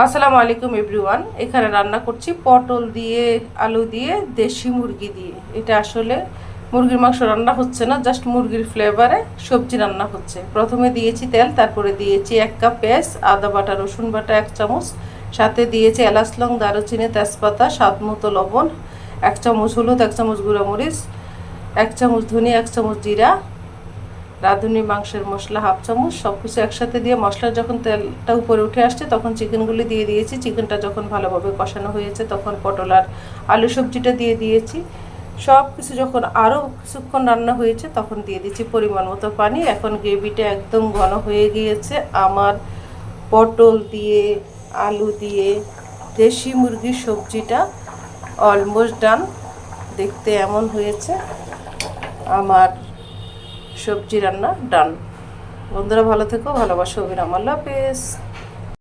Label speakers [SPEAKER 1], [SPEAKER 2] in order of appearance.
[SPEAKER 1] আসসালামু আলাইকুম এভরিওয়ান। এখানে রান্না করছি পটল দিয়ে, আলু দিয়ে, দেশি মুরগি দিয়ে। এটা আসলে মুরগির মাংস রান্না হচ্ছে না, জাস্ট মুরগির ফ্লেভারে সবজি রান্না হচ্ছে। প্রথমে দিয়েছি তেল, তারপরে দিয়েছি 1 কাপ পেঁয়াজ, আদা বাটা, রসুন বাটা 1 চামচ, সাথে দিয়েছি এলাচ, লং, দারুচিনি, তেজপাতা, স্বাদ মতো লবণ, 1 চামচ হলুদ, 1 চামচ গুঁড়া মরিচ, 1 চামচ ধনিয়া, 1 চামচ জিরা, রাঁধুনি মাংসের মশলা 1/2 চামচ। সব কিছু একসাথে দিয়ে মশলা যখন তেলটা উপরে উঠে আসছে তখন চিকেনগুলি দিয়ে দিয়েছি। চিকেনটা যখন ভালোভাবে কষানো হয়েছে তখন পটল আর আলু সবজিটা দিয়ে দিয়েছি। সব কিছু যখন আরও কিছুক্ষণ রান্না হয়েছে তখন দিয়ে দিচ্ছি পরিমাণ মতো পানি। এখন গ্রেভিটা একদম ঘন হয়ে গিয়েছে। আমার পটল দিয়ে, আলু দিয়ে দেশি মুরগির সবজিটা অলমোস্ট ডান। দেখতে এমন হয়েছে আমার সবজি রান্না ডান। বন্ধুরা ভালো থেকো, ভালোবাসো, অবিরাম। আল্লাহ হাফেজ।